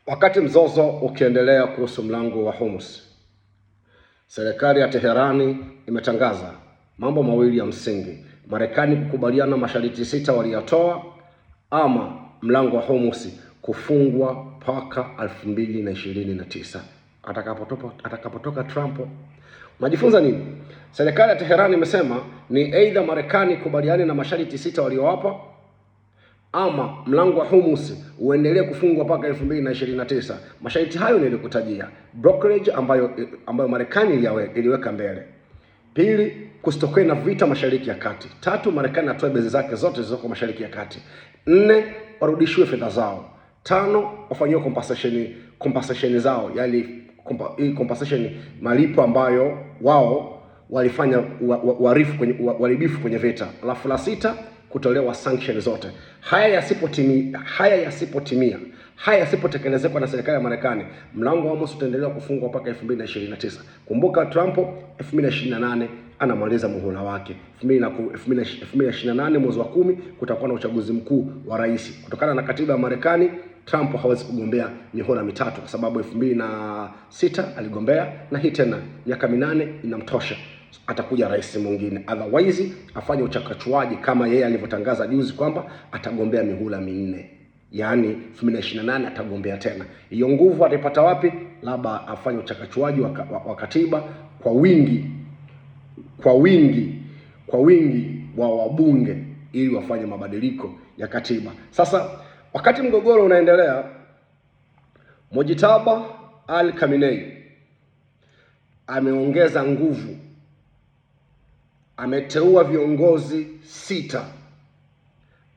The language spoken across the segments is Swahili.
Wakati mzozo ukiendelea kuhusu mlango wa Hormuz, serikali ya Teherani imetangaza mambo mawili ya msingi: Marekani kukubaliana masharti 6 waliotoa, ama mlango wa Hormuz kufungwa mpaka 2029 atakapotoka Trump. Unajifunza nini? Serikali ya Teherani imesema ni aidha Marekani kubaliane na masharti 6 waliowapa, ama mlango wa Hormuz uendelee kufungwa mpaka 2029. Masharti hayo nilikutajia: blockade ambayo Marekani iliweka mbele; pili, kusitokee na vita Mashariki ya Kati; tatu, Marekani atoe bezi zake zote zilizoko Mashariki ya Kati; nne, warudishiwe fedha zao; tano, wafanyiwe compensation zao, yani compensation, malipo ambayo wao walifanya uharibifu kwenye vita; alafu la sita, kutolewa sanction zote. Haya yasipotekelezeka na serikali ya Marekani, mlango wa Hormuz utaendelea kufungwa mpaka 2029. Kumbuka Trump 2028 anamaliza muhula wake. 2028 mwezi wa 10 kutakuwa na uchaguzi mkuu wa rais. Kutokana na katiba ya Marekani, Trump hawezi kugombea mihula mitatu, kwa sababu 2006 aligombea, na hii tena miaka 8 inamtosha. Atakuja rais mwingine, otherwise afanye uchakachuaji kama yeye alivyotangaza juzi kwamba atagombea mihula 4, yani 2028 atagombea tena. Hiyo nguvu ataipata wapi? Labda afanye uchakachuaji wa katiba kwa wingi wa wabunge, ili wafanye mabadiliko ya katiba. Sasa wakati mgogoro unaendelea, Mojtaba Al-Khamenei ameongeza nguvu. Ameteua viongozi 6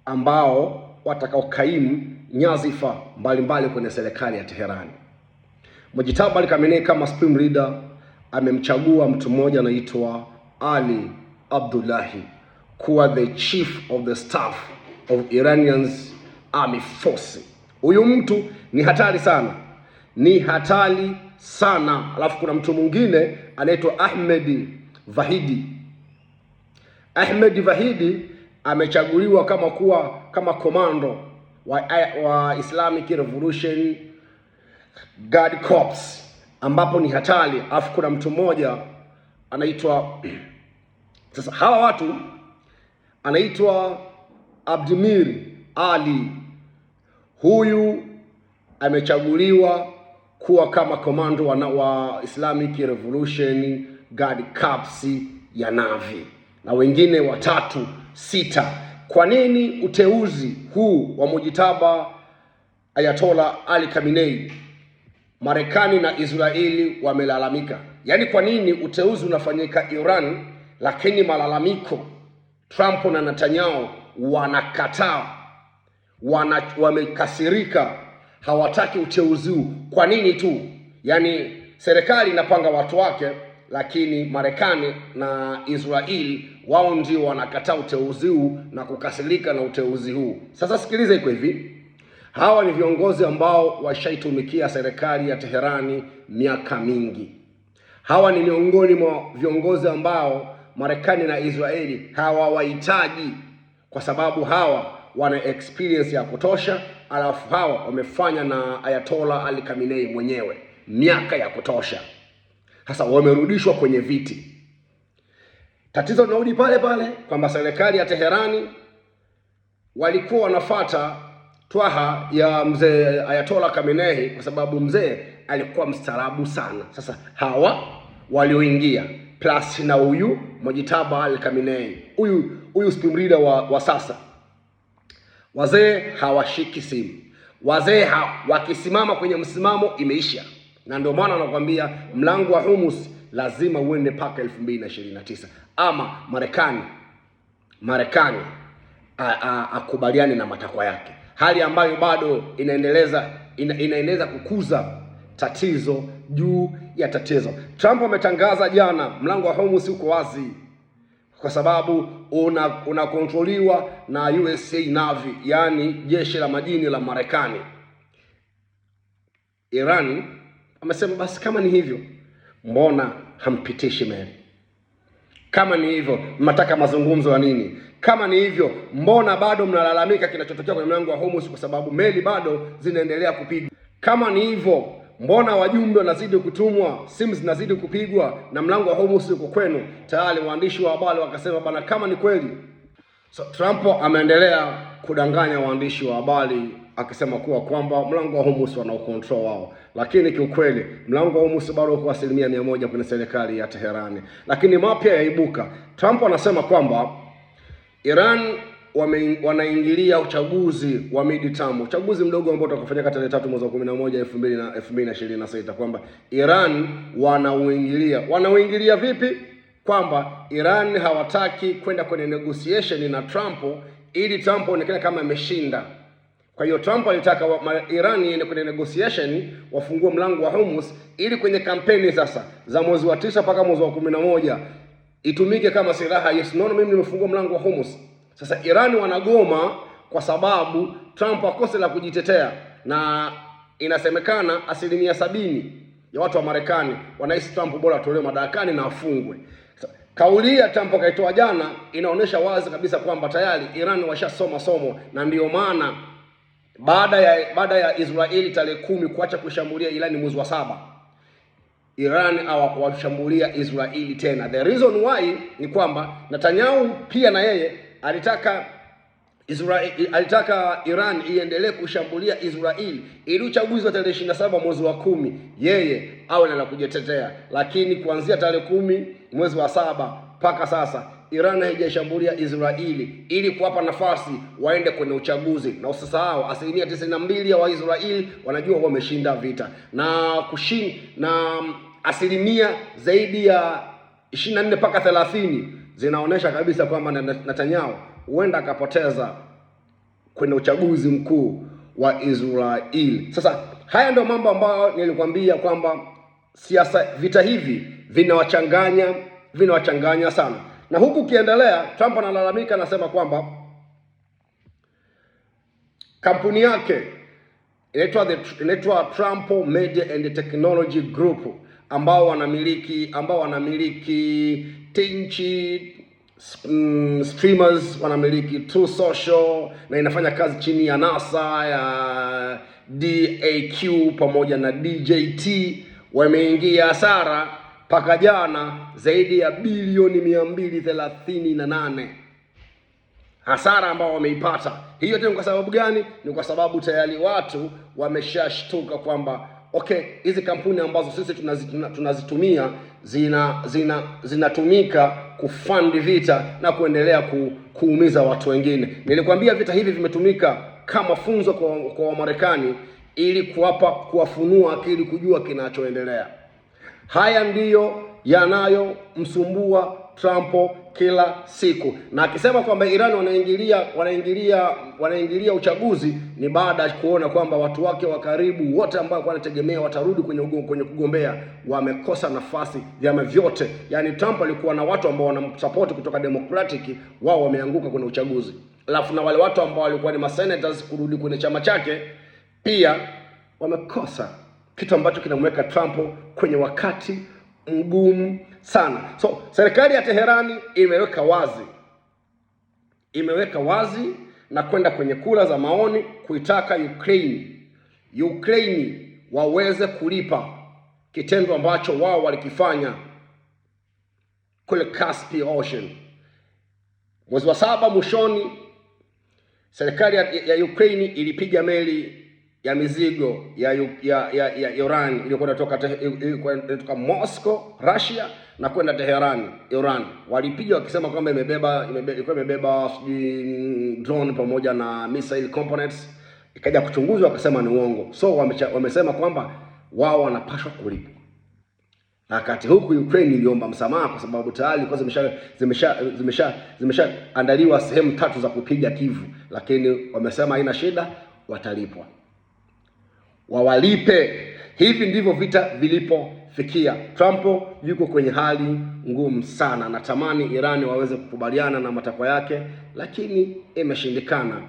ambao watakaokaimu nyadhifa mbalimbali kwenye serikali ya Teherani. Mojtaba Al-Khamenei kama supreme leader amemchagua mtu mmoja anaitwa Ali Abdullahi kuwa the chief of the staff of Iranian's army force. Huyu mtu ni hatari sana, Alafu kuna mtu mwingine anaitwa Ahmed Vahidi amechaguliwa kama komando wa Islamic Revolution Guard Corps, ambapo ni hatari. Alafu kuna mtu mmoja anaitwa sasa hawa watu anaitwa Abdimir Ali. Huyu amechaguliwa kuwa kama komando wa Islamic Revolution Guard Corps ya Navy, na wengine 3, 6. Kwa nini uteuzi huu wa Mojtaba Ayatollah Ali Khamenei? Marekani na Israeli wamelalamika. Yaani kwa nini uteuzi unafanyika Iran, lakini malalamiko Trump na Netanyahu wanakataa, wamekasirika, hawataki uteuzi huu. Kwa nini tu? Yaani serikali inapanga watu wake, lakini Marekani na Israeli wao ndio wanakataa uteuzi huu na kukasirika na uteuzi huu. Sasa sikiliza, iko hivi: hawa ni viongozi ambao washaitumikia serikali ya Teherani miaka mingi. Hawa ni miongoni mwa viongozi ambao Marekani na Israeli hawawahitaji, kwa sababu hawa wana experience ya kutosha. Alafu hawa wamefanya na Ayatollah Ali Khamenei mwenyewe miaka ya kutosha. Sasa wamerudishwa kwenye viti. Tatizo linarudi pale kwamba serikali ya Teherani walikuwa wanafuata twaha ya mzee Ayatollah Khamenei, kwa sababu mzee alikuwa mstaarabu sana. Sasa hawa walioingia plus na huyu Mojtaba Al-Khamenei, huyu supreme leader wa sasa, wazee hawashiki simu. Wazee wakisimama kwenye msimamo imeisha. Na ndio maana anakuambia mlango wa Hormuz lazima uende mpaka 2029, ama Marekani akubaliane na matakwa yake, hali ambayo bado inaendeleza kukuza tatizo juu ya tatizo. Trump ametangaza jana mlango wa Hormuz uko wazi, kwa sababu unakontroliwa na USA Navy, yani jeshi la majini la Marekani. Iran amesema basi, kama ni hivyo, mbona hampitishi meli? Kama ni hivyo, mnataka mazungumzo ya nini? Kama ni hivyo, mbona bado mnalalamika kinachotokea kwenye mlango wa Hormuz? Kwa sababu meli bado zinaendelea kupigwa. Kama ni hivyo, mbona wajumbe wanazidi kutumwa, simu zinazidi kupigwa na mlango wa Hormuz uko kwenu? Tayari waandishi wa habari wakasema bana, kama ni kweli. So, Trump ameendelea kudanganya waandishi wa habari akisema kwamba mlango wa Hormuz wanao control wao, lakini kiukweli mlango wa Hormuz bado uko 100% kwenye serikali ya Teherani. Lakini mapya yaibuka. Trump anasema kwamba Iran wanaingilia uchaguzi wa midterm, uchaguzi mdogo ambao utakufanyika tarehe 3 mwezi wa 11 2026, kwamba Iran wanauingilia vipi? Kwamba Iran hawataki kwenda kwenye negotiation na Trump ili Trump aonekane kama ameshinda. Kwa hiyo Trump alitaka Iran iende kwenye negotiation, wafungue mlango wa Hormuz ili kwenye kampeni sasa za mwezi wa 9 mpaka mwezi wa 11 itumike kama silaha. Yes, no, mimi nimefungua mlango wa Hormuz. Sasa Iran wanagoma kwa sababu Trump akose la kujitetea, na inasemekana 70% ya watu wa Marekani wanahisi Trump bora atolewe madarakani na afungwe. Kauli ya Trump kaitoa jana inaonyesha wazi kabisa kwamba tayari Iran washasoma somo, na ndio maana baada ya Israeli tarehe 10 kuacha kushambulia Iran mwezi wa 7, Iran hawakuwashambulia Israeli tena. The reason why ni kwamba Netanyahu pia na yeye alitaka Iran iendelee kushambulia Israeli ili uchaguzi wa tarehe 27 mwezi wa 10 yeye awe na kujitetea, lakini kuanzia tarehe 10 mwezi wa 7 mpaka sasa Iran haijashambulia Israeli ili kuwapa nafasi waende kwenye uchaguzi. Na usisahau 92% ya Waisraeli wanajua wameshinda vita, na asilimia zaidi ya 24 mpaka 30 zinaonesha kabisa kwamba Netanyahu huenda akapoteza kwenye uchaguzi mkuu wa Israeli. Sasa haya ndio mambo ambayo nilikwambia kwamba vita hivi vinawachanganya sana. Na huku kiendelea, Trump analalamika, anasema kwamba kampuni yake inaitwa Trump Media and Technology Group ambao wanamiliki Tinchi, streamers, wanamiliki True Social, na inafanya kazi chini ya NASA, ya DAQ pamoja na DJT. Wameingia hasara mpaka jana zaidi ya bilioni 238 hasara ambao wameipata. Hiyo tena kwa sababu gani? Ni kwa sababu tayari watu wameshashtuka kwamba okay, hizi kampuni ambazo sisi tunazitumia zinatumika kufund vita na kuendelea kuumiza watu wengine. Nilikwambia vita hivi vimetumika kama funzo kwa Wamarekani ili kuwafunua akili, kujua kinachoendelea. Haya ndiyo yanayomsumbua Trump kila siku, na akisema kwamba Iran wanaingilia uchaguzi ni baada ya kuona kwamba watu wake wa karibu wote ambao wanategemea watarudi kwenye kugombea wamekosa nafasi, vyama vyote. Yani Trump alikuwa na watu ambao wanamsupport kutoka Democratic, wao wameanguka kwenye uchaguzi, alafu na wale watu ambao walikuwa ni senators kurudi kwenye chama chake pia wamekosa, kitu ambacho kinamweka Trump kwenye wakati mgumu sana. So serikali ya Teherani imeweka wazi na kwenda kwenye kura za maoni kuitaka Ukraine waweze kulipa kitendo ambacho wao walikifanya kule Caspian Ocean. Mwezi wa 7 mwishoni, serikali ya Ukraine ilipiga meli ya mizigo ya Iran iliyokuwa inatoka Moscow, Russia, na kwenda Teherani, Iran. Walipiga wakisema kwamba ilikuwa imebeba drone pamoja na missile components. Ikaja kuchunguzwa wakasema ni uongo. So wamesema kwamba wao wanapaswa kulipa. Na wakati huku Ukraine iliomba msamaha kwa sababu tayari kwa zimeshaandaliwa sehemu 3 za kupiga Kivu, lakini wamesema haina shida, watalipwa. Wawalipe. Hivi ndivyo vita vilipofikia. Trump yuko kwenye hali ngumu sana. Natamani Iran waweze kukubaliana na matakwa yake, lakini imeshindikana.